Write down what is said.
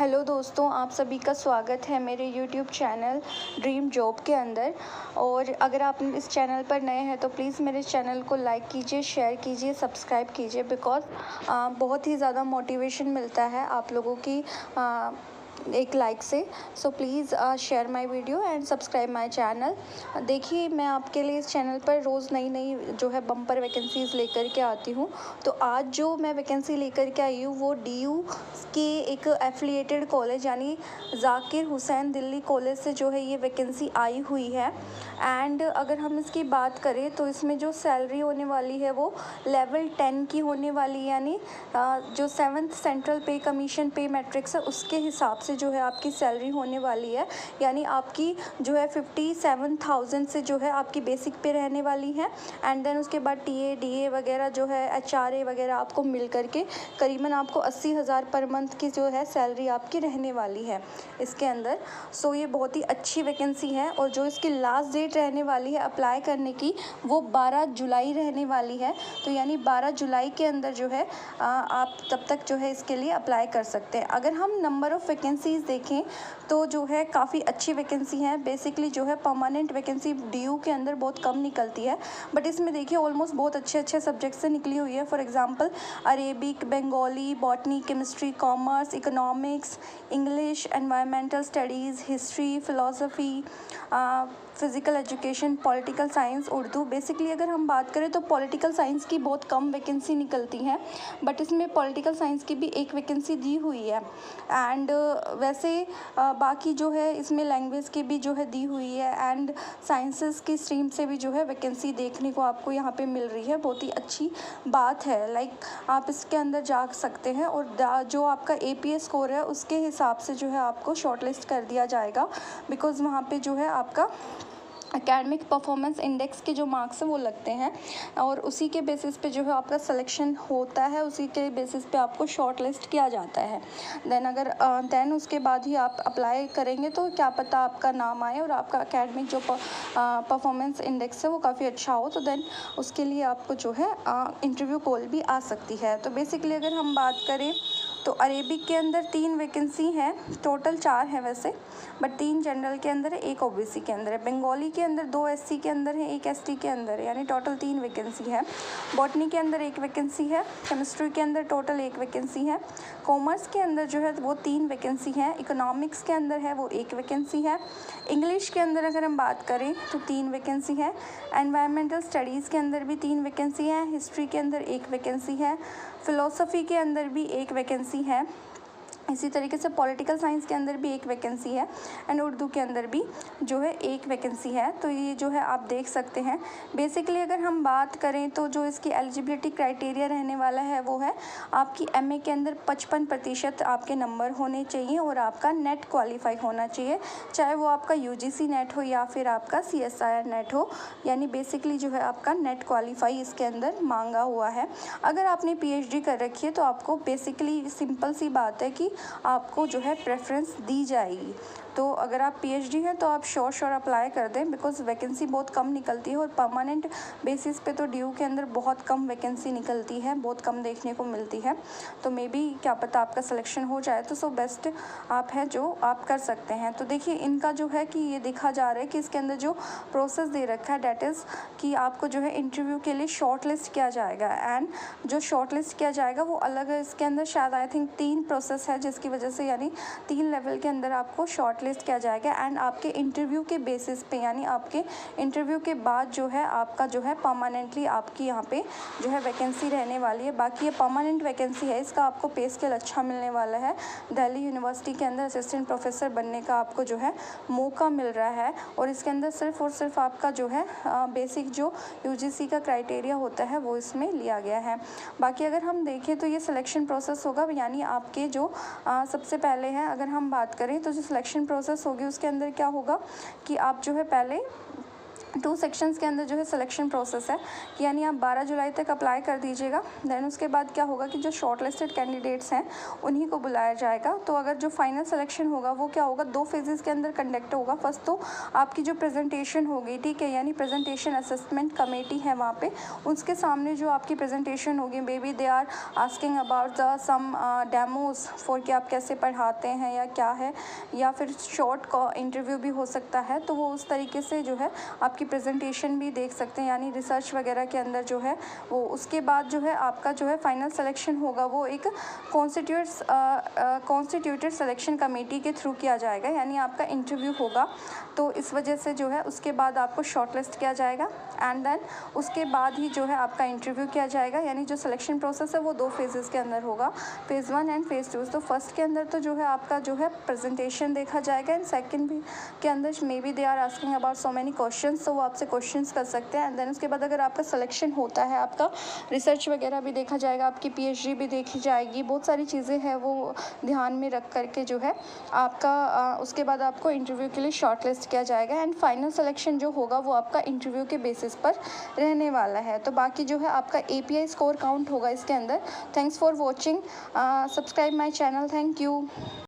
Hello दोस्तों, आप सभी का स्वागत है मेरे यूट्यूब चैनल ड्रीम जॉब के अंदर। और अगर आप इस चैनल पर नए हैं तो प्लीज़ मेरे चैनल को लाइक कीजिए, शेयर कीजिए, सब्सक्राइब कीजिए। बिकॉज़ बहुत ही ज़्यादा मोटिवेशन मिलता है आप लोगों की एक लाइक से। So please share my video and subscribe my channel. देखिए, मैं आपके लिए इस चैनल पर रोज़ नई नई जो है बम्पर वैकेंसीज़ लेकर के आती हूँ। तो आज जो मैं वैकेंसी लेकर के आई हूँ वो DU के एक एफिलिएटेड कॉलेज यानी ज़ाकिर हुसैन दिल्ली कॉलेज से जो है ये वैकेंसी आई हुई है। एंड अगर हम इसकी बात करें तो इसमें जो सैलरी होने वाली है वो लेवल 10 की होने वाली, यानी जो 7th सेंट्रल पे कमीशन पे मैट्रिक्स है उसके हिसाब से जो है आपकी सैलरी होने वाली है। यानी आपकी जो है 57,000 से जो है आपकी बेसिक पे रहने वाली है। एंड देन उसके बाद TA DA वगैरह जो है HRA वगैरह आपको मिल करके करीबन आपको 80,000 पर मंथ की जो है सैलरी आपकी रहने वाली है इसके अंदर। सो ये बहुत ही अच्छी वैकेंसी है और जो इसकी लास्ट डेट रहने वाली है अप्लाई करने की वो 12 जुलाई रहने वाली है। तो यानी 12 जुलाई के अंदर जो है आप तब तक जो है इसके लिए अप्लाई कर सकते हैं। अगर हम नंबर ऑफ़ वैकेंसीज़ देखें तो जो है काफ़ी अच्छी वैकेंसी है। बेसिकली जो है परमानेंट वैकेंसी DU के अंदर बहुत कम निकलती है, बट इसमें देखिए ऑलमोस्ट बहुत अच्छे सब्जेक्ट से निकली हुई है। For example Arabic, Bengali, botany, chemistry, commerce, economics, English, environmental studies, history, philosophy, physical education, political science, Urdu. Basically अगर हम बात करें तो पॉलिटिकल साइंस की बहुत कम वैकेंसी निकलती हैं, बट इसमें पॉलिटिकल साइंस की भी एक वैकेंसी दी हुई है। एंड वैसे बाकी जो है इसमें लैंग्वेज की भी जो है दी हुई है एंड साइंसेस की स्ट्रीम से भी जो है वैकेंसी देखने को आपको यहाँ पे मिल रही है। बहुत ही अच्छी बात है। लाइक आप इसके अंदर जा सकते हैं और जो आपका APS स्कोर है उसके हिसाब से जो है आपको शॉर्टलिस्ट कर दिया जाएगा। बिकॉज़ वहाँ पे जो है आपका एकेडमिक परफॉर्मेंस इंडेक्स के जो मार्क्स हैं वो लगते हैं और उसी के बेसिस पे जो है आपका सिलेक्शन होता है, उसी के बेसिस पे आपको शॉर्ट लिस्ट किया जाता है। देन उसके बाद ही आप अप्लाई करेंगे तो क्या पता आपका नाम आए और आपका एकेडमिक जो परफॉर्मेंस इंडेक्स है वो काफ़ी अच्छा हो, तो देन उसके लिए आपको जो है इंटरव्यू कॉल भी आ सकती है। तो बेसिकली अगर हम बात करें तो अरेबिक के अंदर 3 वैकेंसी हैं, टोटल 4 हैं वैसे, बट 3 जनरल के अंदर है, 1 OBC के अंदर है। बंगाली के अंदर 2 SC के अंदर है, 1 ST के अंदर है, यानी टोटल 3 वैकेंसी है। बॉटनी के अंदर 1 वैकेंसी है, केमिस्ट्री के अंदर टोटल 1 वैकेंसी है, कॉमर्स के अंदर जो है वो 3 वैकेंसी है, इकोनॉमिक्स के अंदर है वो 1 वैकेंसी है, इंग्लिश के अंदर अगर हम बात करें तो 3 वैकेंसी है, एनवायरमेंटल स्टडीज़ के अंदर भी 3 वैकेंसी है, हिस्ट्री के अंदर 1 वैकेंसी है, फ़िलासफ़ी के अंदर भी 1 वैकेंसी है, इसी तरीके से पॉलिटिकल साइंस के अंदर भी 1 वैकेंसी है एंड उर्दू के अंदर भी जो है 1 वैकेंसी है। तो ये जो है आप देख सकते हैं। बेसिकली अगर हम बात करें तो जो इसकी एलिजिबिलिटी क्राइटेरिया रहने वाला है वो है आपकी MA के अंदर 55% आपके नंबर होने चाहिए और आपका नेट क्वालिफाई होना चाहिए, चाहे वो आपका UGC नेट हो या फिर आपका CSIR नेट हो। यानी बेसिकली जो है आपका नेट क्वालिफाई इसके अंदर मांगा हुआ है। अगर आपने PhD कर रखी है तो आपको बेसिकली सिंपल सी बात है कि आपको जो है प्रेफरेंस दी जाएगी। तो अगर आप PhD हैं तो आप श्योर अप्लाई कर दें, बिकॉज़ वैकेंसी बहुत कम निकलती है और परमानेंट बेसिस पे तो DU के अंदर बहुत कम वैकेंसी निकलती है, बहुत कम देखने को मिलती है। तो मे बी क्या पता आपका सिलेक्शन हो जाए, तो बेस्ट आप हैं जो आप कर सकते हैं। तो देखिए इनका जो है कि ये देखा जा रहा है कि इसके अंदर जो प्रोसेस दे रखा है डैट इज़ कि आपको जो है इंटरव्यू के लिए शॉर्ट लिस्ट किया जाएगा एंड जो शॉर्ट लिस्ट किया जाएगा वो अलग है। इसके अंदर शायद आई थिंक 3 प्रोसेस है जिसकी वजह से यानी 3 लेवल के अंदर आपको शॉर्ट लिस्ट किया जाएगा एंड आपके इंटरव्यू के बेसिस पे, यानी आपके इंटरव्यू के बाद जो है आपका जो है परमानेंटली आपकी यहाँ पे जो है वैकेंसी रहने वाली है। बाकी ये परमानेंट वैकेंसी है, इसका आपको पे स्केल अच्छा मिलने वाला है। दिल्ली यूनिवर्सिटी के अंदर असिस्टेंट प्रोफेसर बनने का आपको जो है मौका मिल रहा है और इसके अंदर सिर्फ और सिर्फ आपका जो है बेसिक जो UGC का क्राइटेरिया होता है वो इसमें लिया गया है। बाकी अगर हम देखें तो ये सिलेक्शन प्रोसेस होगा, यानी आपके जो सबसे पहले है अगर हम बात करें तो जो सिलेक्शन प्रोसेस होगी उसके अंदर क्या होगा कि आप जो है पहले 2 सेक्शंस के अंदर जो है सिलेक्शन प्रोसेस है, यानी आप 12 जुलाई तक अप्लाई कर दीजिएगा। देन उसके बाद क्या होगा कि जो शॉर्ट लिस्टेड कैंडिडेट्स हैं उन्हीं को बुलाया जाएगा। तो अगर जो फाइनल सिलेक्शन होगा वो क्या होगा, 2 फेजेस के अंदर कंडक्ट होगा। फर्स्ट तो आपकी जो प्रेजेंटेशन होगी, ठीक है, यानी प्रेजेंटेशन असेसमेंट कमेटी है वहाँ पे, उसके सामने जो आपकी प्रेजेंटेशन होगी, maybe they are asking about the some demos for कि आप कैसे पढ़ाते हैं या क्या है, या फिर शॉर्ट का इंटरव्यू भी हो सकता है। तो वो उस तरीके से जो है आपकी प्रेजेंटेशन भी देख सकते हैं, यानी रिसर्च वगैरह के अंदर जो है वो। उसके बाद जो है आपका जो है फाइनल सिलेक्शन होगा वो एक कॉन्स्टिट्यूटेड सिलेक्शन कमेटी के थ्रू किया जाएगा, यानी आपका इंटरव्यू होगा। तो इस वजह से जो है उसके बाद आपको शॉर्टलिस्ट किया जाएगा एंड देन उसके बाद ही जो है आपका इंटरव्यू किया जाएगा। यानी जो सिलेक्शन प्रोसेस है वो 2 फेजेस के अंदर होगा, फेज़ 1 एंड फेज़ 2। तो फर्स्ट के अंदर तो जो है आपका जो है प्रेजेंटेशन देखा जाएगा एंड सेकंड भी के अंदर maybe they are asking about so many questions, तो वो आपसे क्वेश्चंस कर सकते हैं। एंड देन उसके बाद अगर आपका सिलेक्शन होता है, आपका रिसर्च वगैरह भी देखा जाएगा, आपकी पीएचडी भी देखी जाएगी, बहुत सारी चीज़ें हैं वो ध्यान में रख करके जो है आपका उसके बाद आपको इंटरव्यू के लिए शॉर्टलिस्ट किया जाएगा एंड फाइनल सिलेक्शन जो होगा वो आपका इंटरव्यू के बेसिस पर रहने वाला है। तो बाकी जो है आपका API स्कोर काउंट होगा इसके अंदर। Thanks for watching, subscribe my channel, thank you.